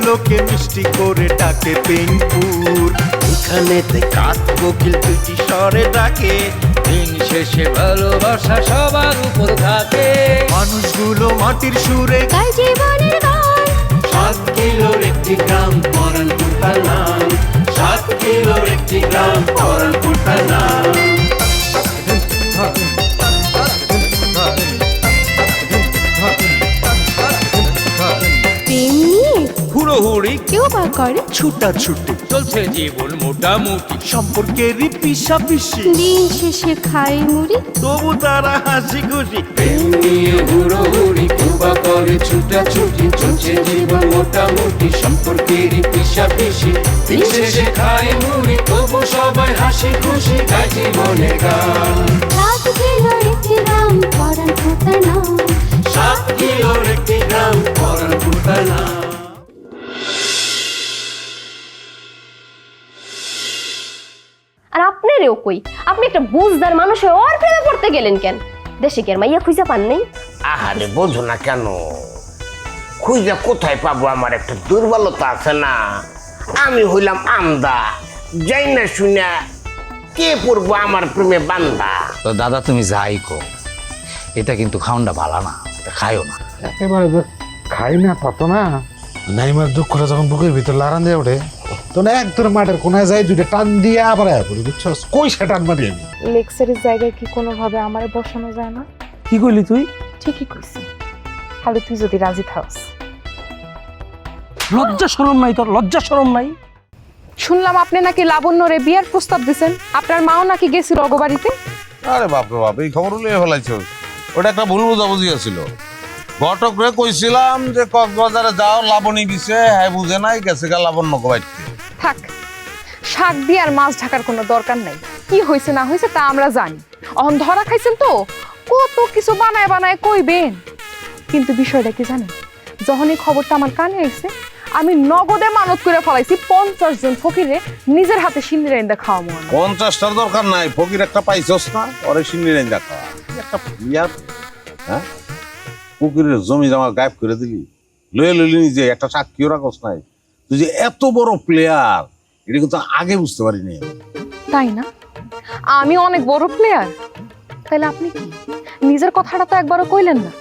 লোকে মিষ্টি করে ডাকে পেনপুর। এখানেতে কাক কোকিল দুটি স্বরে ডাকে, দিন শেষে ভালোবাসা সবার উপর থাকে। মানুষগুলো মাটির সুরে গায় জীবনের গান। 7 কিলোর একটি গ্রাম পরানপুর তার নাম, 7 কিলোর একটি গ্রাম পরানপুর তার নাম। প্রেম নিয়ে হুড়োহুড়ি কেউ বা করে ছুটাছুটি, চলছে জীবন মোটামুটি, সম্পর্কেরই পিছাপিছি, দিন শেষে খায় মুড়ি। তবু তারা হাসি খুশি। প্রেম নিয়ে হুড়োহুড়ি কেউ বা করে ছুটাছুটি, চলছে জীবন মোটামুটি, সম্পর্কেরই পিছাপিছি, দিন শেষে খায় মুড়ি, তবু সবাই হাসি খুশি, গায় জীবনের গান। 7 কিলোর একটি গ্রাম পরানপুর তার নাম। 7 কিলোর একটি গ্রাম পরানপুর তার নাম। আর আপনারেও কই, আপনি একটা বুঝদার মানুষ হয়ে ওর প্রেমে পড়তে গেলেন কেন? দেশে কি আর মাইয়া খুঁজে পান নাই? আহারে বোঝো না কেন, খুঁজে কোথায় পাবো? আমার একটা দুর্বলতা আছে না, আমি হইলাম আমদা, যাই না শুনে কে পড়বো আমার প্রেমে বান্দা। তো দাদা তুমি যাই কো, এটা কিন্তু খাওয়ানটা ভালো না, এটা খাইও না। একেবারে যে খাই না তত না, নাইমার দুঃখটা যখন বুকের ভিতর লারান দিয়ে ওঠে তখন একদম মাঠের কোনায় যাই দুইটা টান দিয়ে আবার আয়া পড়ি, বুঝছো? কই সে টান মারি আমি। লেকচারের জায়গায় কি কোনোভাবে আমারে বসানো যায় না? কি কইলি তুই? ঠিকই কইছি, খালি তুই যদি রাজি থাকস। লজ্জা শরম নাই তোর? লজ্জা শরম নাই? শুনলাম আপনি নাকি লাবণ্যরে বিয়ার প্রস্তাব দিছেন, আপনার মাও নাকি গেছিল অগবাড়িতে। আরে বাপরে বাপ, এই খবর লিয়ে ফেলাইছ? ওটা একটা ভুল বোঝাবুঝি ছিল। ঘটকরে কইছিলাম যে কক্সবাজারে যাও, লাবণী দিছে, হ্যাঁ বুঝে নাই, গেছে গা লাবণ্য বাড়িতে। থাক, শাক দিয়ে আর মাছ ঢাকার কোনো দরকার নাই। কি হয়েছে না হয়েছে তা আমরা জানি। অহন ধরা খাইছেন তো কত কিছু বানায় বানায় কইবেন, কিন্তু বিষয়টা কি জানেন? যখন এই খবরটা আমার কানে আইছে, আমি নগদে মানত করে ফলাইছি 50 জন ফকিরে নিজের হাতে সিন্নি রাইন্দা খাওয়াবো। 50টার দরকার নাই, ফকির একটা পাইছস না, ওরে সিন্নি রেঞ্জ দেখা একটা ইয়ার। হ্যাঁ, পুকুরের জমি জমা গায়েব করে দিলি, লয়ে লইলি নিজে, একটা সাক্ষীও রাখস নাই। তুই যে এত বড় প্লেয়ার, এটা কিন্তু আগে বুঝতে পারিনি। তাই না? আমি অনেক বড় প্লেয়ার, তাহলে আপনি কি নিজের কথাটা তো একবারও কইলেন না?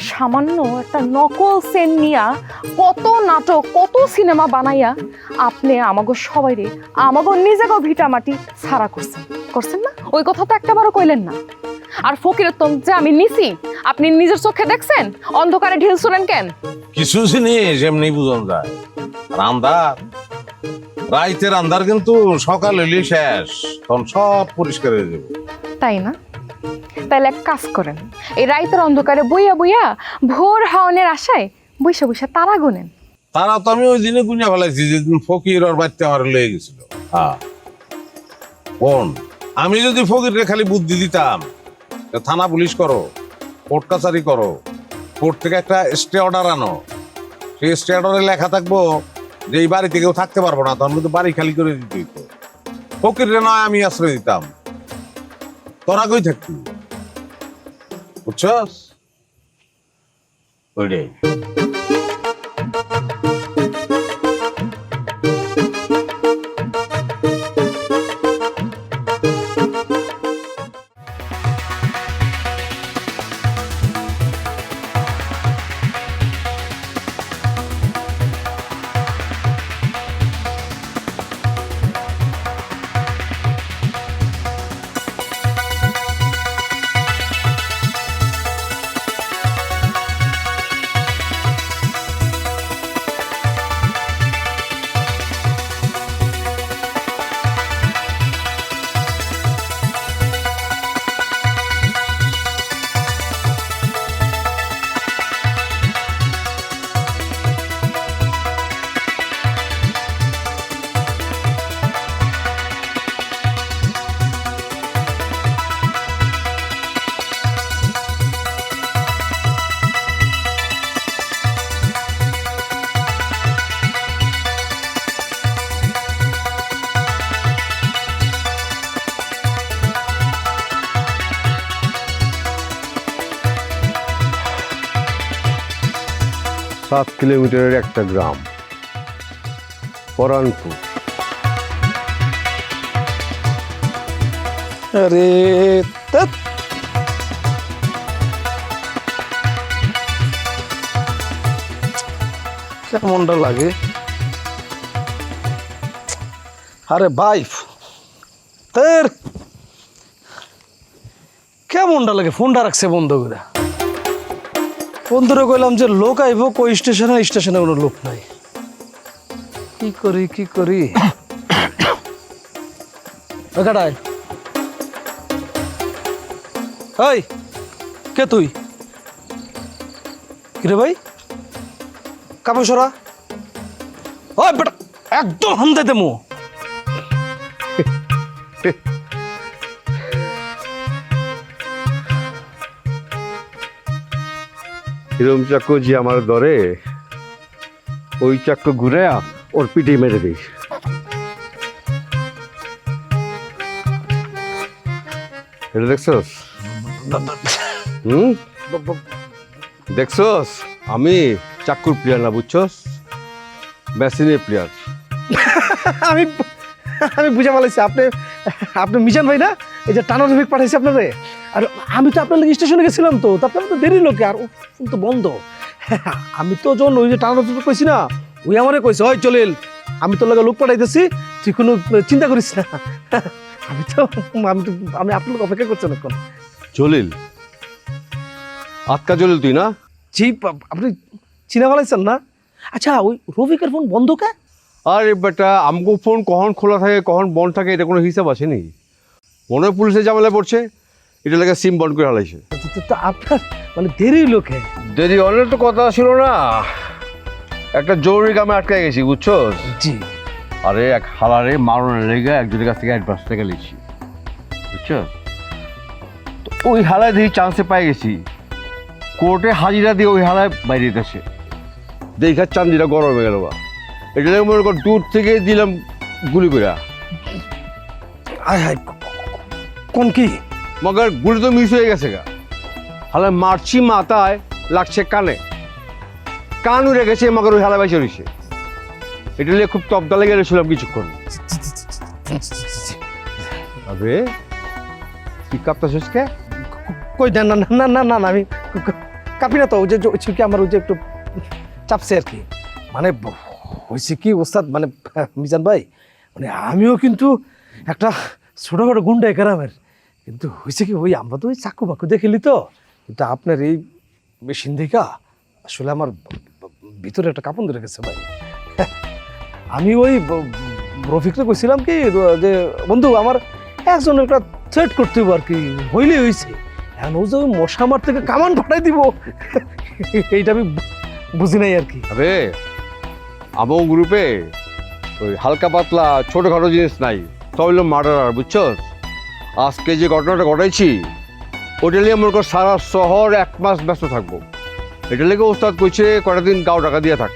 সামান্য একটা নকল সেন নিয়া কত নাটক কত সিনেমা বানাইয়া আপনি আমাগো সবাইরে আমাগো নিজেগো ভিটামাটি ছাড়া করছেন না? ওই কথা তো একটাবারও কইলেন না। আর ফকিরের তন যে আমি নিছি, আপনি নিজের চোখে দেখছেন, অন্ধকারে ঢিল শুনেন কেন? কিছু জিনিস এমনি বুঝন যায়। রান্দার রাইতের আন্ধার কিন্তু সকাল হইলে শেষ, তখন সব পরিষ্কার হয়ে যাবে। তাই না? তাহলে এক কাজ করেন, এই রাইতের অন্ধকারে বইয়া বইয়া ভোর হাওনের আশায় বৈশা বৈশা তারা গোনেন। তারা তো আমি ওই দিনে গুনিয়া ফেলাইছি, যেদিন ফকির ওর বাড়িতে আমার লয়ে গেছিল। হ্যাঁ, কোন আমি যদি ফকিরকে খালি বুদ্ধি দিতাম, থানা পুলিশ করো, কোর্ট কাছারি করো, কোর্ট থেকে একটা স্টে অর্ডার আনো, সেই স্টে অর্ডারে লেখা থাকবো যে এই বাড়িতে কেউ থাকতে পারবো না, তখন কিন্তু বাড়ি খালি করে দিতে হইতো। ফকিরে নয় আমি আশ্রয় দিতাম, তোরা কই থাকতি, বুঝছস? ওইটাই। সাত কিলোমিটারের একটা গ্রাম। পরানপুর। আরে ধ্যাৎ। কেমনটা লাগে? আরে ভাই তোর কেমনটা লাগে? ফোনটা রাখছে বন্ধ করে। বন্ধুরে কইলাম যে লোক আইব, কই স্টেশনে, স্টেশনে কোনো লোক নাই। কি করি ওখাটায় ওই কে তুই? কিরে ভাই কাপড় সরা। ওই বেটা একদম হামদে দেমু। হিরম চাক্কু যে আমার ধরে, ওই চাক্কু ঘুরে ওর পিঠে মেরে দিস। এটা দেখছস? দেখছস আমি চাক্কুর প্লেয়ার না, বুঝছস? মেশিনের প্লেয়ার। আমি আমি বুঝে পালাইছি আপনি মিজান ভাই না? এই যে টানা রফিক পাঠাইছি আপনারে। আর আমি তো আপনার লাগে স্টেশনে গেছিলাম, তো তারপরে তো দেরি লোকে আর ফোন তো বন্ধ। আমি তো যখন ওই যে টানা রফিক কইছি না, ওই আমারে কইছে ওই চলিল আমি তোর লাগে লোক পাঠাইতেছি, তুই কোনো চিন্তা করিস না। আমি আপনার লোক অপেক্ষা করছেন এখন। জলিল? আতকা জলিল তুই না? জি আপনি চিনা পালাইছেন না? আচ্ছা ওই রফিকের ফোন বন্ধ কে? আরে বেটা আমগো ফোন কখন খোলা থাকে কখন বন্ধ থাকে এটা কোনো হিসাব আছে নি? মনে হয় পুলিশের ঝামেলায় পড়ছে, এটা লাগে সিম বন্ধ করে হালাইছে। তো আপনার মানে দেরি লোকে? দেরি অনেক তো কথা ছিল না, একটা জরুরি কামে আটকে গেছি, বুঝছো? জি। আরে এক হালারে মারণের লেগে একজনের কাছ থেকে অ্যাডভান্স টাকা লিখছি, বুঝছো? তো ওই হালায় দেখি চান্সে পাই গেছি, কোর্টে হাজিরা দিয়ে ওই হালায় বাইরে দিতেছে। দেখার চান্দিটা গরম হয়ে গেল বা, এটা লেগে মনে কর দূর থেকে দিলাম গুলি করে। আয় হায় কোন কি? মগর গুলি তো মিস হয়ে গেছে গা, হালায় মারছি মাথায়, লাগছে কানে, কান উড়ে গেছে, মগর ওই হালায় বাইসে রয়েছে। এটা নিয়ে খুব তবদা লেগে গেছিলাম কিছুক্ষণ। আবে তুই কাঁপতেছিস কে? কই না না না না না আমি কাঁপি না তো, ওই যে কি আমার ওই যে একটু চাপছে আর কি। মানে হয়েছে কি ওস্তাদ, মানে মিজান ভাই, মানে আমিও কিন্তু একটা ছোটোখাটো গুন্ডা গ্রামের, কিন্তু হয়েছে কি ওই আমরা তো ওই চাকু বাকু দেখিলি তো, কিন্তু আপনার এই মেশিন দেখা আসলে আমার ভিতরে একটা কাঁপন ধরে গেছে ভাই। আমি ওই রফিককে কইছিলাম কি যে বন্ধু আমার একজন একটা থ্রেট করতে হবে আর কি, হইলেই হয়েছে। এখন ও যে ওই মশা মার থেকে কামান ফাটাই দিব এইটা আমি বুঝি নাই আর কি। আবে আমার গ্রুপে ওই হালকা পাতলা ছোটোখাটো জিনিস নাই, সব হলো মার্ডারার, বুঝছো? আজকে যে ঘটনাটা ঘটাইছি ওটা নিয়ে মনে কর সারা শহর 1 মাস ব্যস্ত থাকবো। এটা লেগে ওস্তাদ কইছে কটা দিন গাও টাকা দিয়ে থাক,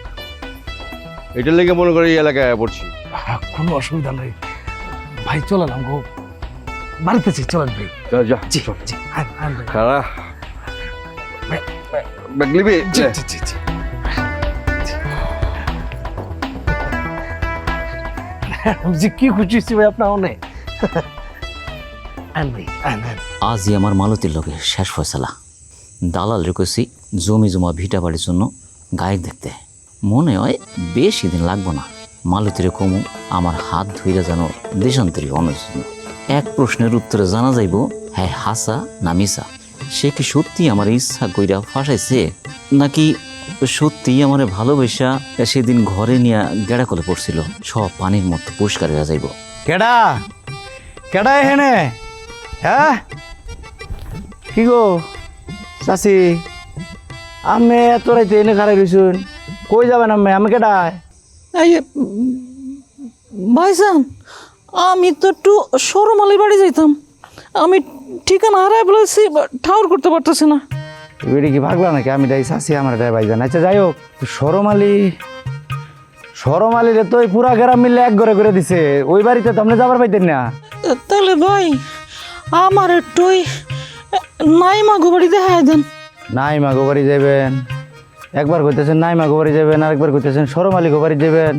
এটা লেগে মনে করে এই এলাকায় পড়ছি। কোনো অসুবিধা নেই ভাই, চলেন আমগো বাড়িতে চলেন ভাই। যা যা জি জি খারা ব্যাগলিবি। জি জি জি জি। জি কি খুশি হয়েছি ভাই আপনার অনেক। আজই আমার মালতীর লগে শেষ ফয়সালা। দালাল রেখেছি জমি জমা ভিটা বাড়ির জন্য গায়ক দেখতে। মনে হয় বেশি দিন লাগবো না। মালতীরে কমু আমার হাত ধুইরা যেন দেশান্তরী অনজন। এক প্রশ্নের উত্তরে জানা যাইব হ্যাঁ হাসা না মিসা। সে কি সত্যি আমার ইচ্ছা কইরা ফাঁসাইছে, নাকি সত্যি আমার ভালোবাসা সেদিন ঘরে নিয়ে গেড়া করে পড়ছিল, সব পানির মতো পরিষ্কার হয়ে যাইব। কেডা কেডা এখানে? হ্যাঁ কি গো চাষি, আমি এত রাইতে এনে খারাই রইছুন, কই যাবেন আমি? আমি কেডায়? ভাইজান আমি তো একটু সরমালির বাড়ি যাইতাম, আমি ঠিকানা হারাই ফেলেছি, ঠাউর করতে পারতেছি না। বেড়ি কি ভাগলা নাকি? আমি তাই চাষি আমার এটাই ভাইজান। আচ্ছা যাই হোক, সরমালিরে তো পুরা গ্রাম মিললে এক ঘরে করে দিছে, ওই বাড়িতে তো আপনি যাবার পাইতেন না। তাহলে ভাই আমার একটু ওই নাইমা গোবাড়ি দেখায় দেন। নাইমা গোবাড়ি যাবেন? একবার কইতেছেন নাইমা গোবাড়ি যাবেন, আরেকবার কইতেছেন সরমালি গোবাড়ি যাবেন।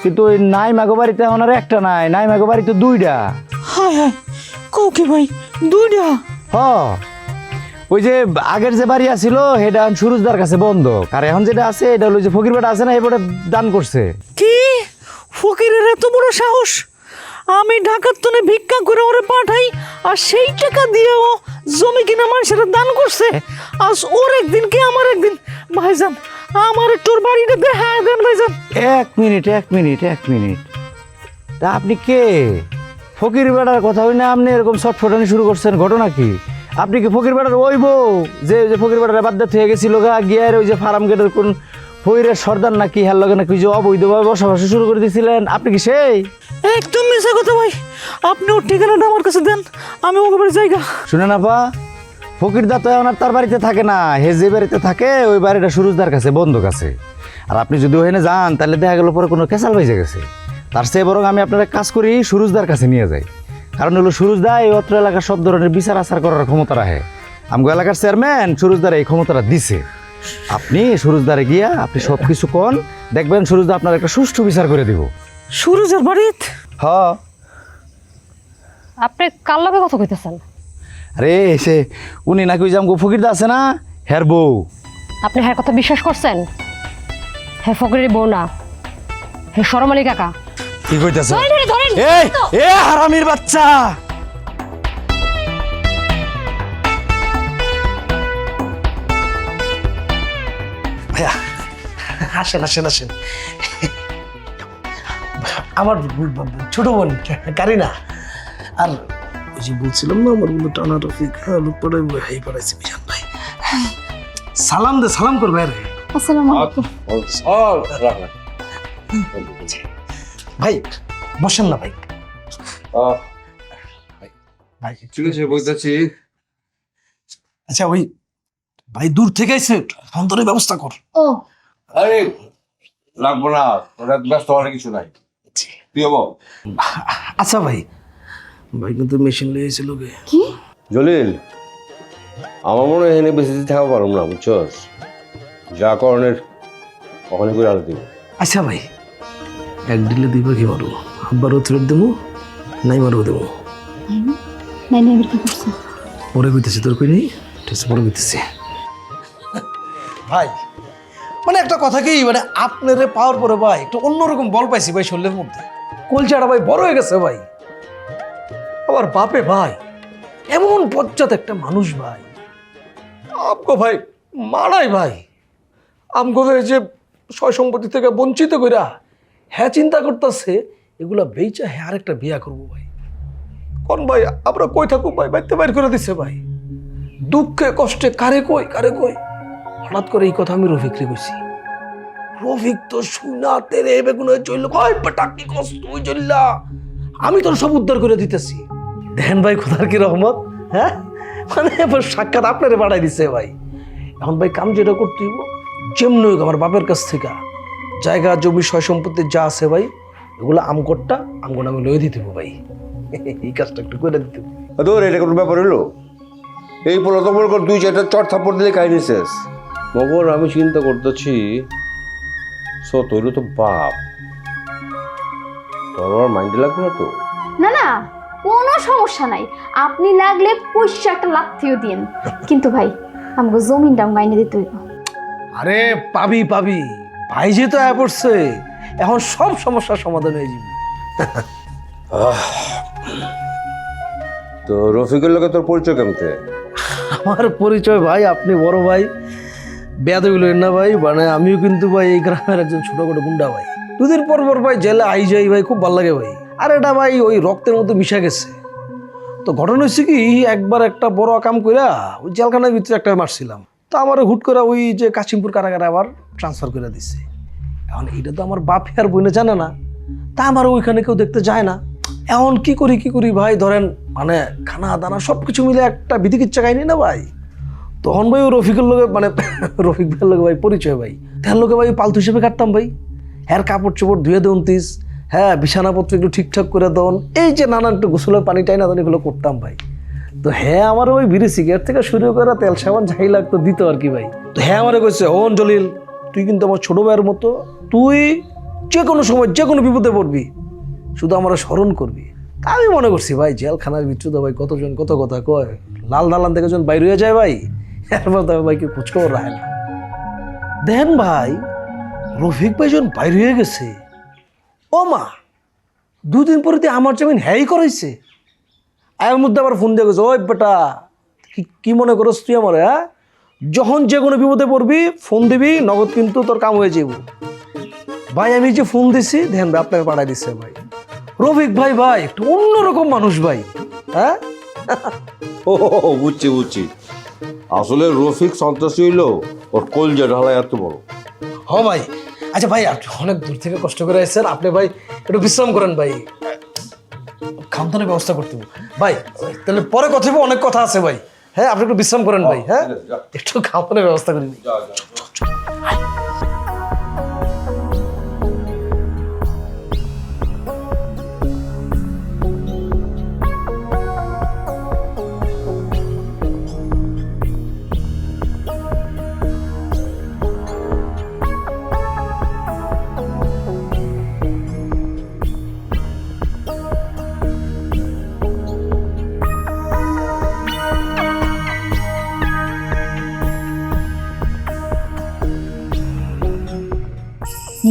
কিন্তু ওই নাই মাগো বাড়িতে এখন আর একটা নাই, নাই মাগো বাড়িতে দুইটা। হায় হায়, কও কি ভাই, দুইটা? হ, ওই যে আগের যে বাড়ি আছিল সেটা সুরজদার কাছে বন্ধ, আর এখন যেটা আছে এটা হলো যে ফকির বেটা আছে না, এবারে দান করছে। কি ফকিরের এত বড় সাহস! আমি ঢাকার তনে ভিক্ষা করে ওরে পাঠাই, আর সেই টাকা দিয়ে ও জমি কিনা মানুষের দান করছে। আজ ওর একদিন কি আমার একদিন। ভাইজান, আমার তোর বাড়িটা দেখা দেন ভাইজান। এক মিনিট, তা আপনি কে? ফকির বেড়ার কথা হই না আপনি এরকম ছটফটানি শুরু করছেন, ঘটনা কি? আপনি কি ফকির বেড়ার ওই বউ যে ফকির বেড়ার বাদ্যা হয়ে গেছিল গা গিয়ে ওই যে ফার্ম গেটের কোন ফকিরের সর্দার নাকি হের লগে নাকি যে অবৈধভাবে বসবাস শুরু করে দিয়েছিলেন, আপনি কি সেই? একদম মিশা কথা ভাই, আপনি ওর ঠিকানাটা আমার কাছে দেন, আমি ওকে বাড়ি জায়গা। শুনে না পা, ফকির দা তো এখন আর তার বাড়িতে থাকে না, হে যে বাড়িতে থাকে ওই বাড়িটা সুরজদার কাছে বন্ধক আছে। আর আপনি যদি ওখানে যান তাহলে দেখা গেল পরে কোনো কেসাল বেজে গেছে। তার চেয়ে বরং আমি আপনার কাজ করি, সুরজদার কাছে নিয়ে যাই। কারণ হলো সুরজদা এই অত্র এলাকার সব ধরনের বিচার আচার করার ক্ষমতা রাখে। আমগো এলাকার চেয়ারম্যান সুরজদার এই ক্ষমতাটা দিছে। আপনি সুরজদারে গিয়া আপনি সব কিছু কোন, দেখবেন সুরজদা আপনার একটা সুষ্ঠু বিচার করে দিব। সুরজের বাড়িত? হ। আপনি কার লগে কথা কইতেছেন? আরে সে উনি নাকি ওই যে আমগো ফকিরদা আছে না, হের বউ। আপনি হ্যাঁ কথা বিশ্বাস করছেন? হ্যাঁ ফকিরের বউ না, হ্যাঁ শরম আলী কাকা। কি কইতাছ? ধরেন এ হারামির বাচ্চা! ভাইয়া আসেন আসেন আসেন, আমার ছোট বোন কারিনা। আর ওই যে বলছিলাম না আমার বন্ধু টানা টপিক লোক পড়াই পড়াইছে বিশাল ভাই। সালাম দে, সালাম করবে। আরে আসসালামু আলাইকুম। ভাই বসেন না ভাই। ঠিক আছে, বুঝতেছি। আচ্ছা ওই ভাই দূর থেকে আইছে, অন্তরের ব্যবস্থা কর। ও আরে লাগবো না, ওরা ব্যস্ত হওয়ার কিছু নাই। তুই হবো। আচ্ছা ভাই, ভাই কিন্তু মেশিন লিয়ে এসেছিল গে। কি জলিল, আমার মনে হয় এখানে বেশি দিন থাকা পারব না, বুঝছস? যা করণের ওখানে করে আলো দিব। আচ্ছা ভাই, এক ডিলে দিবা কি মারো? আব্বারও থ্রেড দেবো, নাই মারও দেবো। নাই নাই কি করছ? পরে কইতেছি, তোর কই নেই, ঠিক আছে পরে কইতেছি। ভাই মানে একটা কথা কি, মানে আপনারে পাওয়ার পরে ভাই একটু অন্যরকম বল পাইছি ভাই শরীরের মধ্যে। কলচাটা ভাই বড় হয়ে গেছে ভাই। আবার বাপে ভাই এমন বজ্জাত একটা মানুষ ভাই, আমগো ভাই মারাই ভাই। আমগো যে সয় সম্পত্তি থেকে বঞ্চিত কইরা হ্যাঁ চিন্তা করতেছে এগুলা বেচা হ্যাঁ আরেকটা বিয়া করবো ভাই। কোন ভাই আমরা কই থাকুক ভাই, বাইতে বাইর করে দিছে ভাই। দুঃখে কষ্টে কারে কই কারে কই। হঠাৎ করে এই কথা আমি রফিকরে কইছি। রফিক তো শুনা তেরে বেগুন চলল, কয় বেটা কি কষ্ট তুই চললা, আমি তোর সব উদ্ধার করে দিতেছি। দেখেন ভাই খোদার কি রহমত, হ্যাঁ মানে সাক্ষাৎ আপনারে বাড়াই দিছে ভাই। এখন ভাই কাম যেটা করতে হইব, যেমনি হোক আমার বাপের কাছ থেকে জায়গা জমি সয় সম্পত্তি যা আছে ভাই এগুলো আমগোটা আমগোটা আমি লয়ে দিতে ভাই। এই কাজটা একটু করে দিতে। তোর এটা কোনো ব্যাপার হলো? এই বলো তো মনে কর 2-4টা চট থাপ্পড় দিলে কাহিনী শেষ। মগর আমি চিন্তা করতেছি, তোর তো বাপ, তোর আমার মাইন্ডে লাগবে না তো? না না কোনো সমস্যা নাই, আপনি লাগলে পয়সা একটা লাথিও দিন, কিন্তু ভাই আমাকে জমিনটা মাইনে দিতে হইব। আরে পাবি পাবি, ভাই যেহেতু আয়া পড়ছে এখন সব সমস্যার সমাধান হয়ে যাবে। তো রফিকের লোকে তোর পরিচয় কেমতে? আমার পরিচয় ভাই আপনি বড় ভাই, বেয়াদ হইলেন না ভাই। মানে আমিও কিন্তু ভাই এই গ্রামের একজন ছোটখাটো গুন্ডা ভাই। দুদিন পর পর ভাই জেলে আই যাই ভাই, খুব ভালো লাগে ভাই। আর এটা ভাই ওই রক্তের মধ্যে মিশা গেছে। তো ঘটনা হচ্ছে কি, একবার একটা বড় কাম কইরা ওই জেলখানার ভিতরে একটা মারছিলাম। তো আমার হুট করে ওই যে কাশিমপুর কারাগারে আবার ট্রান্সফার করে দিচ্ছে। এখন এটা তো আমার বাপ আর বইনে জানে না, তা আমার ওইখানে কেউ দেখতে যায় না। এখন কি করি ভাই, ধরেন মানে খানা দানা সব কিছু মিলে একটা বিধিকিচ্ছা কাহিনী না ভাই। তখন ভাই ও রফিকের লোকে মানে রফিক ভাইয়ের লোকে ভাই পরিচয় ভাই, তার লোকে ভাই পালতু হিসেবে কাটতাম ভাই। হ্যার কাপড় চোপড় ধুয়ে দেন, হ্যাঁ বিছানাপত্র একটু ঠিকঠাক করে দেন, এই যে নানান একটু গোসলের পানি টাই না দেন, এগুলো করতাম ভাই। তো হ্যাঁ আমার ওই বিড়ি সিগারেট থেকে শুরু করে তেল সাবান যাই লাগতো দিত আর কি ভাই। তো হ্যাঁ আমারে কইছে, ওন জলিল তুই কিন্তু আমার ছোট ভাইয়ের মতো, তুই যে কোনো সময় যে কোনো বিপদে পড়বি শুধু আমরা স্মরণ করবি। তা আমি মনে করছি ভাই জেলখানার ভিতরে তো ভাই কতজন কত কথা কয়, লাল দালান থেকে যখন বাইর হয়ে যায় ভাই এরপর তো ভাই কেউ খোঁজখবর রাখে না। দেন ভাই রফিক ভাই যখন বাইর হয়ে গেছে, ও মা 2 দিন পরে আমার জমিন হ্যাই করাইছে। এর মধ্যে আবার ফোন দিয়ে গেছে, ওই বেটা কি মনে করস তুই আমার, হ্যাঁ যখন যে কোনো বিপদে পড়বি ফোন দিবি, নগদ কিন্তু তোর কাম হয়ে যাব। ভাই আমি যে ফোন দিছি ধ্যান ভাই আপনাকে পাঠাই দিচ্ছে ভাই রফিক ভাই। ভাই একটু অন্যরকম মানুষ ভাই। হ্যাঁ ও বুঝছি বুঝছি, আসলে রফিক সন্ত্রাসী হইলো ওর কলজা ঢালা এত বড়। হ ভাই। আচ্ছা ভাই আপনি অনেক দূর থেকে কষ্ট করে আসছেন, আপনি ভাই একটু বিশ্রাম করেন ভাই, খাওয়া দাওয়ার ব্যবস্থা করতে হবে ভাই। তাহলে পরে কথা হবে, অনেক কথা আছে ভাই। হ্যাঁ আপনি একটু বিশ্রাম করেন ভাই, হ্যাঁ একটু খাওয়া দাওয়ার ব্যবস্থা করে নিন।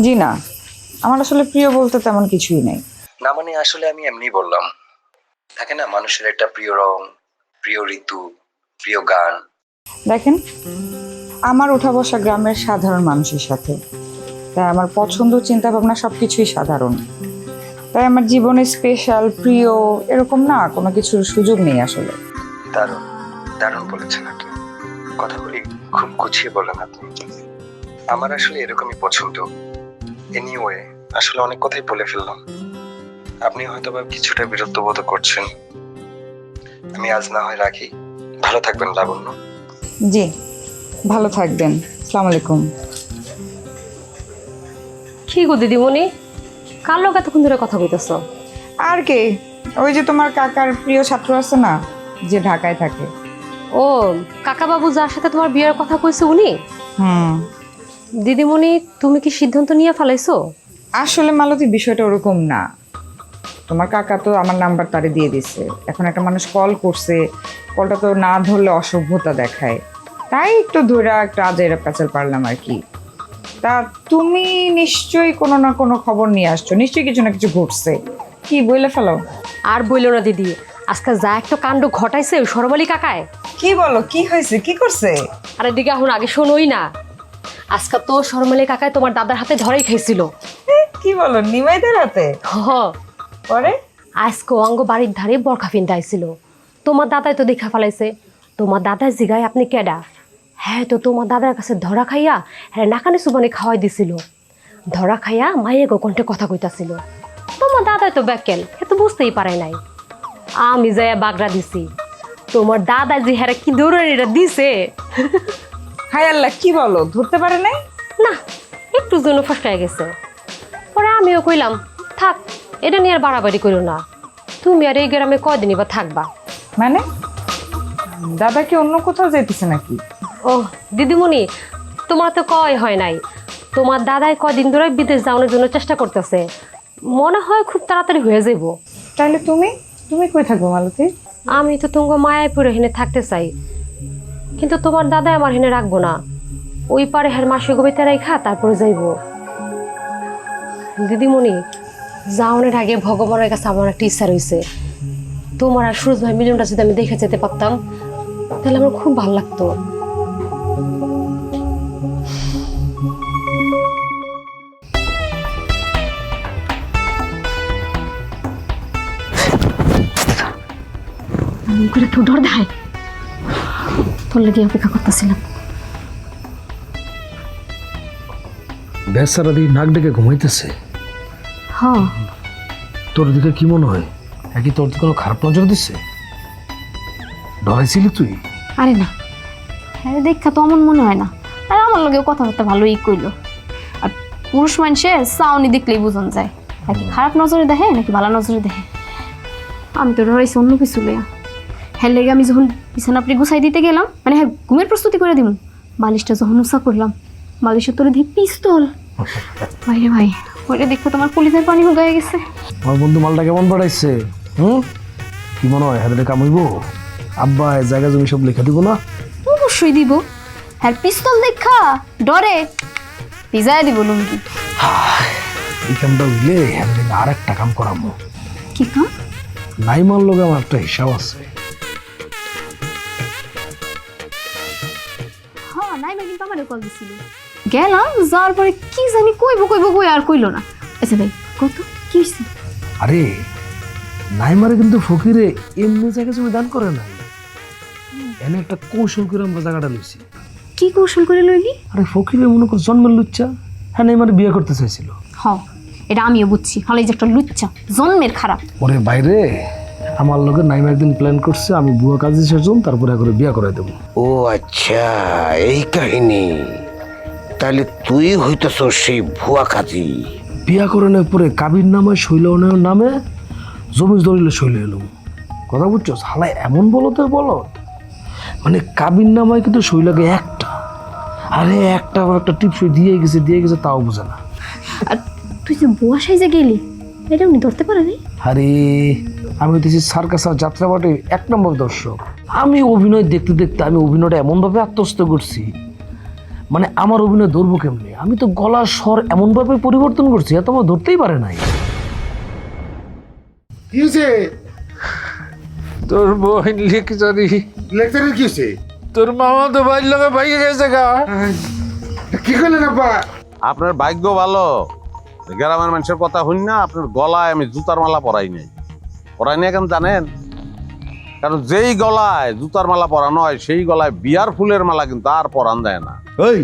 জি না, আমার আসলে প্রিয় বলতে তেমন কিছুই নেই। না মানে আসলে আমি এমনি বললাম, থাকে না মানুষের একটা প্রিয় রং, প্রিয় ঋতু, প্রিয় গান। দেখেন, আমার উঠা বসা গ্রামের সাধারণ মানুষের সাথে, তাই আমার পছন্দ চিন্তা ভাবনা সবকিছুই সাধারণ। তাই আমার জীবনে স্পেশাল প্রিয় এরকম না কোনো কিছুর সুযোগ নেই আসলে। দারুণ দারুণ বলেছেন আপনি, কথাগুলি খুব গুছিয়ে বলেন আপনি। আমার আসলে এরকমই পছন্দ। এনিওয়ে আসলে অনেক কথাই বলে ফেললাম, আপনি হয়তো বা কিছুটা বিরক্ত বোধ করছেন। আমি আজ না হয় রাখি, ভালো থাকবেন লাবণ্য। জি ভালো থাকবেন, আসসালামু আলাইকুম। কি গো দিদিমণি, কার লোক এতক্ষণ ধরে কথা কইতেছ? আর কে, ওই যে তোমার কাকার প্রিয় ছাত্র আছে না, যে ঢাকায় থাকে। ও কাকা বাবু যার সাথে তোমার বিয়ের কথা কইছে উনি? দিদিমণি তুমি কি সিদ্ধান্ত নিয়ে ফেলাইছো? আসলে মালতী বিষয়টা ওরকম না, তোমার কাকা তো আমার নাম্বার তারে দিয়ে দিছে। এখন একটা মানুষ কল করছে, কলটা তো না ধরলে অসভ্যতা দেখায়, তাই একটু ধরে একটা আজেরা প্যাচাল পারলাম আর কি। তা তুমি নিশ্চয়ই কোনো না কোনো খবর নিয়ে আসছো, নিশ্চয়ই কিছু না কিছু ঘটছে, কি বলে ফেলো। আর বইলো না দিদি, আজকে যা একটা কাণ্ড ঘটাইছে ওই সরমালি কাকায়। কি বলো, কি হয়েছে, কি করছে? আর এদিকে এখন আগে শোনোই না, আজকে তো সরমালি কাকায় তোমার দাদার হাতে ধরেই খাইছিল। কি বলো, নিমাইদের হাতে? পরে আজকে অঙ্গ বাড়ির ধারে বরখা ফিনতে আইছিল, তোমার দাদাই তো দেখা ফেলাইছে। তোমার দাদার জিগায় আপনি কেডা? হ্যাঁ তো তোমার দাদার কাছে ধরা খাইয়া হ্যাঁ নাকানে সুবানে খাওয়াই দিছিল। ধরা খাইয়া মায়ের গোকণ্ঠে কথা কইতাছিল। তোমার দাদাই তো ব্যাকেল, এ তো বুঝতেই পারে নাই। আমি যাইয়া বাগড়া দিছি, তোমার দাদা যে হ্যাঁ কি দৌড়ানিটা দিছে। হায় আল্লাহ, কি বলো, ধরতে পারে নাই? না, একটু জন্য ফসকায় গেছে। পরে আমিও কইলাম থাক, এটা নিয়ে আর বাড়াবাড়ি করো না, তুমি আর এই গ্রামে কয়দিনই বা থাকবা। মানে দাদা কি অন্য কোথাও যাইতেছে নাকি? ও দিদিমণি, তোমার তো কয় হয় নাই, তোমার দাদাই কয়দিন ধরে বিদেশ যাওয়ানোর জন্য চেষ্টা করতেছে, মনে হয় খুব তাড়াতাড়ি হয়ে যাইব। তাহলে তুমি তুমি কই থাকবো মালতী? আমি তো তোমার মায়াপুরে হেনে থাকতে চাই, কিন্তু তোমার দাদাই আমার হেনে রাখবো না, ওই পারে হ্যার মাসে গবিতে রাইখা তারপরে যাইব। দিদিমণি যাওয়ানোর আগে ভগবানের কাছে আমার একটা ইচ্ছা রয়েছে, তোমার আর সুরজ ভাই মিলনটা যদি আমি দেখে যেতে পারতাম তাহলে আমার খুব ভালো লাগতো। করে কেউ ডর দেয়, তোর লেগে অপেক্ষা করতেছিলাম। বেচারা দিয়ে নাক ডেকে ঘুমাইতেছে। হ্যাঁ তোর দিকে কি মনে হয়, একই তোর কোনো খারাপ নজর দিচ্ছে? ডরাইছিলি তুই? আরে না, হ্যাঁ দেখা তো এমন মনে হয় না, আর আমার লগে কথাবার্তা ভালোই কইলো। আর পুরুষ মানুষের চাউনি দেখলেই বোঝন যায় নাকি খারাপ নজরে দেখে নাকি ভালো নজরে দেখে। আমি তো ডরাইছি অন্য কিছু লইয়া। হ্যাঁ লেগে আমি যখন বিছানা আপনি গুছাই দিতে গেলাম, মানে হ্যাঁ ঘুমের প্রস্তুতি করে দিব, বালিশটা যখন উঁচা করলাম, বালিশের তোরে দিয়ে পিস্তল। ভাই রে ভাই, ওইটা দেখো তোমার পুলিশের পানি হুগায় গেছে। আমার বন্ধু মালটা কেমন পাঠাইছে? কি মনে হয় হাতে কাম হইব? আব্বা জায়গা জমি সব লেখা দিব না? অবশ্যই দিব। হ্যাঁ পিস্তল দেখা ডরে পিজায় দিব লুঙ্গি। এই কামটা হইলে আমি আর একটা কাম করাবো। কি কাম? নাইমার লোক আমার একটা হিসাব আছে। হ্যাঁ নাইমা কিন্তু আমারও কল দিছিল। গেলাম যাওয়ার পরে কি জানি কইব কই আর কইলো না। আচ্ছা ভাই কত কি হইছে? আরে নাইমারে কিন্তু ফকিরে এমনি জায়গা জমি দান করে না, এনে একটা কৌশল করে আমরা জায়গাটা লইছি। কি কৌশল করে লইলি? আরে ফকিরে মনে কর জন্মের লুচ্চা, হ্যাঁ নাইমারে বিয়ে করতে চাইছিল। হ্যাঁ এটা আমিও বুঝছি, হলে যে একটা লুচ্চা জন্মের খারাপ। ওরে বাইরে আমার লোকে নাইমা একদিন প্ল্যান করছে আমি বুয়া কাজী সেজন তারপরে করে বিয়ে করাই দেবো। ও আচ্ছা, এই কাহিনী। তাহলে তুই হইতেছ সেই ভুয়া কাজী। বিয়া করানোর পরে কাবির নামে শৈলনের নামে জমি দলিলে শৈল এলো। কথা বুঝছো? হালাই এমন বলতে বলো, মানে কাবির নামায় কিন্তু শৈলকে একটা, আরে একটা টিপসই দিয়ে গেছে তাও বোঝে না। আর তুই যে বুয়া সাইজে গেলি এটা উনি ধরতে পারে নাই? আরে আমি হইতেছি সার্কাস আর যাত্রাপাটি 1 নম্বর দর্শক। আমি অভিনয় দেখতে দেখতে আমি অভিনয়টা এমনভাবে আত্মস্থ করছি, মানে আমার অভিনয় ধরবো কেমনি? আমি তো গলার স্বর এমনভাবে পরিবর্তন করছি এত আমার ধরতেই পারে নাই। কি হয়েছে? তোর বোন লেকচারি লেকচারের কি হয়েছে? তোর মামা তো ভাই লগে ভাইগে গেছে গা। কি করলেন আব্বা? আপনার ভাগ্য ভালো, গ্রামের মানুষের কথা শুন না আপনার গলায় আমি জুতার মালা পরাই নাই কেন জানেন? কারণ যেই গলায় জুতার মালা পরানো হয় সেই গলায় বিয়ার ফুলের মালা কিন্তু আর পরান দেয় না। ওই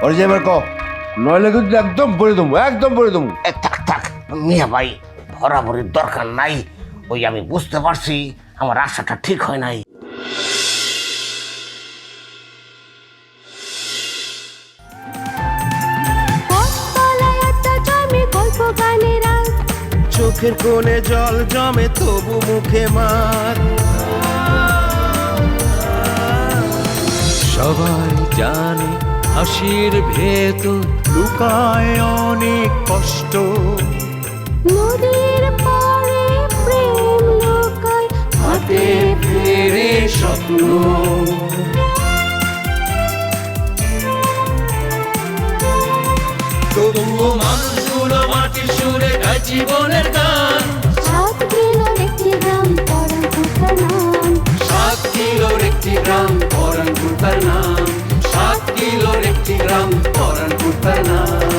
ওর যে এবার ক নইলে কিন্তু একদম বলে দেবো। থাক মিয়া ভাই, ভরাভরির দরকার নাই। ওই আমি বুঝতে পারছি আমার আশাটা ঠিক হয় নাই। চোখের কোণে জল জমে তবু মুখে মার। সবাই জানে হাসির ভেতর লুকায় অনেক কষ্ট। নদীর পাড়ে প্রেম লুকায়, হাতে ফেরে স্বপ্ন। তবুও মানুষগুলো মাটির সুরে গায় জীবনের গান। 7 কিলোর একটি গ্রাম পরানপুর নাম। 7 কিলোর একটি গ্রাম পরানপুর নাম। 7 কিলোর একটি গ্রাম পরানপুর নাম।